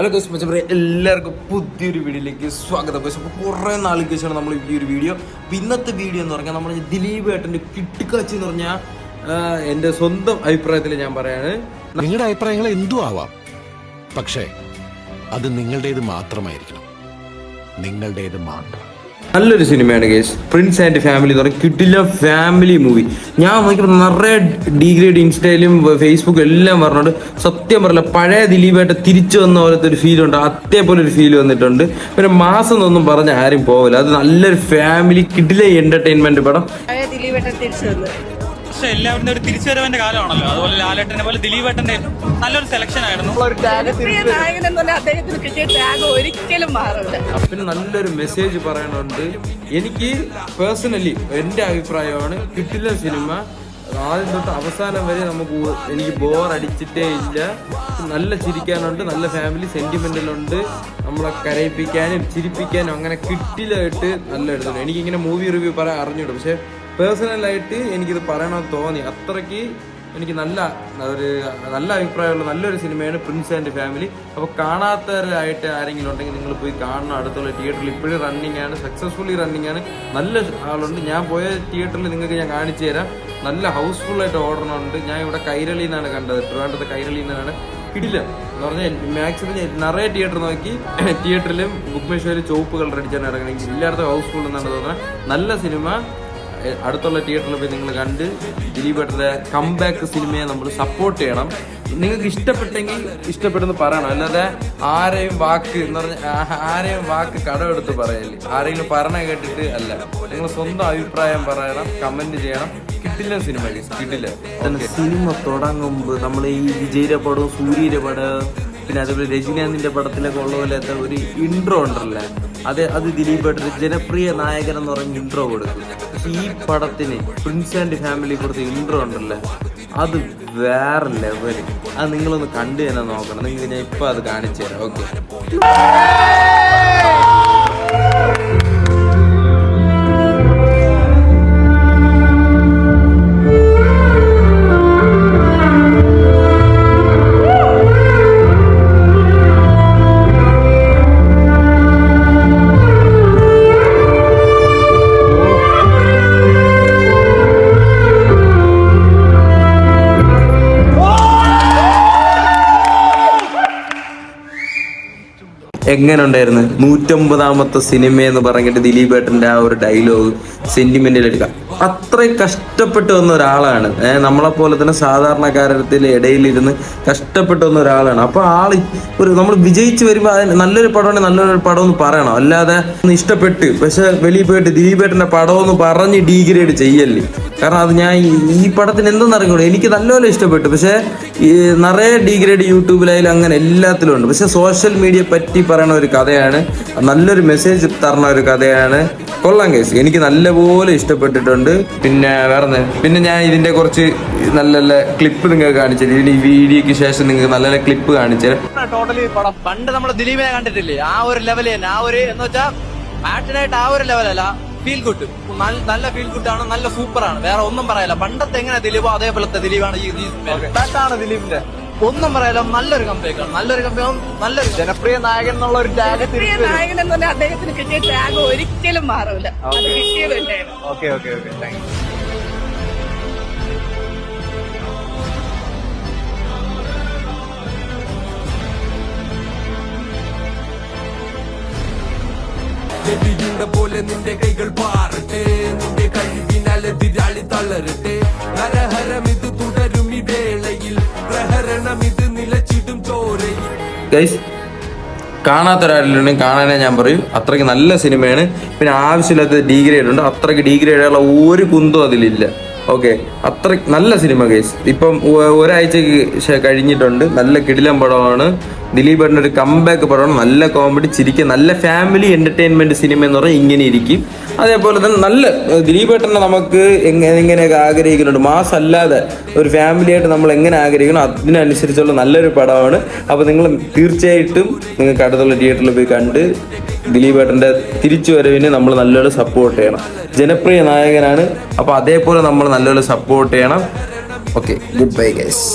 Hello guys, എല്ലാവർക്കും പുതിയൊരു വീഡിയോയിലേക്ക് സ്വാഗതം. ഗൈസ്, അപ്പോൾ കുറേ നാൾക്ക് ശേഷമാണ് നമ്മൾ ഈ ഒരു വീഡിയോ. ഇന്നത്തെ വീഡിയോ എന്ന് പറഞ്ഞാൽ നമ്മൾ ദിലീപ് ഏട്ടൻ്റെ കിട്ടിക്കാച്ചി എന്ന് പറഞ്ഞാൽ എൻ്റെ സ്വന്തം അഭിപ്രായത്തിൽ ഞാൻ പറയാണ്. നിങ്ങളുടെ അഭിപ്രായങ്ങൾ എന്തും ആവാം, പക്ഷേ അത് നിങ്ങളുടേത് മാത്രമായിരിക്കണം, നിങ്ങളുടേത് മാത്രം. നല്ലൊരു സിനിമയാണ് ഗൈസ്, പ്രിൻസ് ആൻഡ് ഫാമിലി എന്ന് പറഞ്ഞാൽ കിട്ടില്ല ഫാമിലി മൂവി. ഞാൻ നോക്കിയപ്പോൾ നിറയെ ഡിഗ്രേഡ് ഇൻസ്റ്റയിലും ഫേസ്ബുക്കും എല്ലാം പറഞ്ഞിട്ടുണ്ട്. സത്യം പറയില്ല, പഴയ ദിലീപായിട്ട് തിരിച്ചു വന്ന പോലത്തെ ഒരു ഫീൽ ഉണ്ട്, അതേപോലെ ഒരു ഫീൽ വന്നിട്ടുണ്ട്. പിന്നെ മാസം എന്നൊന്നും പറഞ്ഞ് ആരും പോവില്ല, അത് നല്ലൊരു ഫാമിലി കിട്ടില്ല എന്റർടൈൻമെന്റ് പടം. പക്ഷെ എല്ലാവരും ഒരു തിരിച്ചുവരവന്റെ കാലമാണല്ലോ, അതുപോലെ ലാലേട്ടനെ പോലെ ദിലീപേട്ടന്റെ നല്ലൊരു സെലക്ഷൻ ആയിരുന്നു. പിന്നെ നല്ലൊരു മെസ്സേജ് പറയാനുണ്ട്. എനിക്ക് പേഴ്സണലി എൻ്റെ അഭിപ്രായമാണ്, കിട്ടില്ല സിനിമ ആദ്യം തൊട്ട് അവസാനം വരെ എനിക്ക് ബോർ അടിച്ചിട്ടേ ഇല്ല. നല്ല ചിരിക്കാനുണ്ട്, നല്ല ഫാമിലി സെന്റിമെന്റലുണ്ട്, നമ്മളെ കരയിപ്പിക്കാനും ചിരിപ്പിക്കാനും അങ്ങനെ കിട്ടില്ലായിട്ട് നല്ല എടുത്തുണ്ട്. എനിക്കിങ്ങനെ മൂവി റിവ്യൂ പറയാൻ അറിഞ്ഞൂടും, പക്ഷെ പേഴ്സണലായിട്ട് എനിക്കിത് പറയണമെന്ന് തോന്നി. അത്രയ്ക്ക് എനിക്ക് നല്ല അഭിപ്രായമുള്ള നല്ലൊരു സിനിമയാണ് പ്രിൻസ് ആൻഡ് ഫാമിലി. അപ്പോൾ കാണാത്തവരായിട്ട് ആരെങ്കിലും ഉണ്ടെങ്കിൽ നിങ്ങൾ പോയി കാണണം. അടുത്തുള്ള തിയേറ്ററിൽ ഇപ്പോഴും റണ്ണിങ് ആണ്, സക്സസ്ഫുള്ളി റണ്ണിങ് ആണ്, നല്ല ആളുണ്ട്. ഞാൻ പോയ തിയേറ്ററിൽ നിങ്ങൾക്ക് ഞാൻ കാണിച്ചു തരാം. നല്ല ഹൗസ്ഫുള്ളായിട്ട് ഓടണമുണ്ട്. ഞാൻ ഇവിടെ കൈരളിയിൽ നിന്നാണ് കണ്ടത്, ട്രിവാൻഡ്രത്തെ കൈരളിയിൽ നിന്നാണ്. കിടില്ല എന്ന് പറഞ്ഞാൽ മാക്സിമം നിറയെ തിയേറ്റർ നോക്കി, തിയേറ്ററിലും ബുക്ക് മൈ ഷോയിൽ ചുവപ്പ് കളർ അടിച്ചാണ് ഇറങ്ങണമെങ്കിൽ എല്ലായിടത്തും ഹൗസ്ഫുൾ എന്നാണ് തോന്നുന്നത്. നല്ല സിനിമ. അടുത്തുള്ള തിയേറ്ററിൽ പോയി നിങ്ങൾ കണ്ട് ദിലീപേട്ടൻ്റെ കംബാക്ക് സിനിമയെ നമ്മൾ സപ്പോർട്ട് ചെയ്യണം. നിങ്ങൾക്ക് ഇഷ്ടപ്പെട്ടെങ്കിൽ ഇഷ്ടപ്പെട്ടെന്ന് പറയണം, അല്ലാതെ ആരെയും വാക്ക് എന്ന് പറഞ്ഞാൽ ആരെയും വാക്ക് കടമെടുത്ത് പറയല്ലേ, ആരെങ്കിലും പറഞ്ഞ കേട്ടിട്ട് അല്ല. നിങ്ങൾ സ്വന്തം അഭിപ്രായം പറയണം, കമന്റ് ചെയ്യണം. കിട്ടില്ല സിനിമ, കിട്ടില്ല സിനിമ തുടങ്ങുമ്പോൾ നമ്മൾ ഈ വിജയുടെ പടവും സൂര്യയുടെ പടം പിന്നെ അതുപോലെ രജനീകാന്തിന്റെ പടത്തിലൊക്കെ ഉള്ള പോലത്തെ ഒരു ഇൻട്രോ ഉണ്ടല്ലേ, അത് ദിലീപേട്ടൻ ജനപ്രിയ നായകൻ എന്ന് പറഞ്ഞ് ഇൻട്രോ കൊടുക്കും. പക്ഷെ ഈ പടത്തിന് പ്രിൻസ് ആൻഡ് ഫാമിലി കൊടുത്ത ഇൻട്രോ ഉണ്ടല്ലേ, അത് വേറെ ലെവല്. അത് നിങ്ങളൊന്ന് കണ്ടു തന്നെ നോക്കണം. നിങ്ങൾക്ക് ഞാൻ ഇപ്പൊ അത് കാണിച്ചു തരാം. ഓക്കെ, എങ്ങനെ ഉണ്ടായിരുന്നു 150ാമത്തെ സിനിമ എന്ന് പറഞ്ഞിട്ട് ദിലീപേട്ടൻ്റെ ആ ഒരു ഡയലോഗ് സെന്റിമെന്റിൽ എടുക്കാം. അത്രയും കഷ്ടപ്പെട്ട് വന്ന ഒരാളാണ്. നമ്മളെപ്പോലെ തന്നെ സാധാരണക്കാരത്തിൽ ഇടയിലിരുന്ന് കഷ്ടപ്പെട്ട് വന്ന ഒരാളാണ്. അപ്പൊ നമ്മൾ വിജയിച്ച് വരുമ്പോൾ അതിന് നല്ലൊരു പടമാണ്, നല്ലൊരു പടം എന്ന് പറയണം. അല്ലാതെ ഇഷ്ടപ്പെട്ട് പക്ഷെ വെളിയിൽ പോയിട്ട് ദിലീപേട്ടൻ്റെ പടമെന്ന് പറഞ്ഞ് ഡീഗ്രേഡ് ചെയ്യല്ലേ. കാരണം അത് ഞാൻ ഈ പടത്തിന് എന്തെന്ന് അറിഞ്ഞൂടെ, എനിക്ക് നല്ലപോലെ ഇഷ്ടപ്പെട്ടു. പക്ഷെ നിറയെ ഡീഗ്രേഡ് യൂട്യൂബിലായാലും അങ്ങനെ എല്ലാത്തിലും ഉണ്ട്. പക്ഷെ സോഷ്യൽ മീഡിയ പറ്റി പറയണ ഒരു കഥയാണ്, നല്ലൊരു മെസ്സേജ് തരണ ഒരു കഥയാണ്. കൊള്ളാം കേസ്, എനിക്ക് നല്ലപോലെ ഇഷ്ടപ്പെട്ടിട്ടുണ്ട്. പിന്നെ ഞാൻ ഇതിന്റെ കുറച്ച് നല്ല നല്ല ക്ലിപ്പ് നിങ്ങൾക്ക് കാണിച്ചത്, ഇതിന് ഈ വീഡിയോക്ക് ശേഷം നിങ്ങൾക്ക് നല്ല നല്ല ക്ലിപ്പ് കാണിച്ചത്. ടോട്ടലി പടം പണ്ട് നമ്മൾ ദിലീപിനെ കണ്ടിട്ടില്ലേ, ആ ഒരു ലെവല് തന്നെ, ആ ഒരു എന്ന് വെച്ചാൽ ആക്ടനായിട്ട് ആ ഒരു ലെവലല്ല, ഫീൽ ഗുഡ്, നല്ല ഫീൽ ഗുഡ് ആണ്, നല്ല സൂപ്പർ ആണ്, വേറെ ഒന്നും പറയാല്ല. പണ്ടത്തെ എങ്ങനെ ദിലീപോ അതേപോലത്തെ ദിലീപാണ് ഈ ദിലീപിന്റെ, ഒന്നും പറയാലോ. നല്ലൊരു കമ്പേക്കാണ്, നല്ലൊരു ജനപ്രിയ നായകൻ എന്നുള്ള ഒരു ടാഗ്, നായകൻ എന്ന് പറഞ്ഞാൽ അദ്ദേഹത്തിന് കിട്ടിയ ടാഗ് ഒരിക്കലും മാറില്ല. Okay okay okay, thank you. പോലെ നിന്റെ കൈകൾ പാറട്ടെ, നിന്റെ കഴിവിനാൽ എതിരാളി തളരട്ടെ. നരഹരം ഇത് തുടരും ഈ വേളയിൽ, പ്രഹരണം ഇത് നിലച്ചിടും ചോരയിൽ. ഗൈസ്, കാണാത്തൊരാളുണ്ടെങ്കിൽ കാണാനേ ഞാൻ പറയും. അത്രയ്ക്ക് നല്ല സിനിമയാണ്. പിന്നെ ആവശ്യമില്ലാത്ത ഡീഗ്രേഡ് ഉണ്ട്, അത്രയ്ക്ക് ഡീഗ്രേഡുള്ള ഒരു കുന്തവും അതിലില്ല. ഓക്കെ, അത്ര നല്ല സിനിമ ഗൈസ്. ഇപ്പം ഒരാഴ്ചക്ക് കഴിഞ്ഞിട്ടുണ്ട്. നല്ല കിടിലം പടമാണ്, ദിലീപേട്ടൻ്റെ ഒരു കംബാക്ക് പടമാണ്. നല്ല കോമഡി, ചിരിക്കുക, നല്ല ഫാമിലി എന്റർടൈൻമെന്റ് സിനിമ എന്ന് പറഞ്ഞാൽ ഇങ്ങനെ ഇരിക്കും. അതേപോലെ തന്നെ നല്ല ദിലീപേട്ടനെ നമുക്ക് എങ്ങനെയൊക്കെ ആഗ്രഹിക്കുന്നുണ്ട്, മാസ് അല്ലാതെ ഒരു ഫാമിലി ആയിട്ട് നമ്മൾ എങ്ങനെ ആഗ്രഹിക്കണം അതിനനുസരിച്ചുള്ള നല്ലൊരു പടമാണ്. അപ്പോൾ നിങ്ങൾ തീർച്ചയായിട്ടും നിങ്ങൾക്ക് അടുത്തുള്ള തിയേറ്ററിൽ പോയി കണ്ട് ദിലീപേട്ടൻ്റെ തിരിച്ചുവരവിന് നമ്മൾ നല്ലപോലെ സപ്പോർട്ട് ചെയ്യണം. ജനപ്രിയ നായകനാണ്, അപ്പോൾ അതേപോലെ നമ്മൾ നല്ലപോലെ സപ്പോർട്ട് ചെയ്യണം. Okay, good bye guys.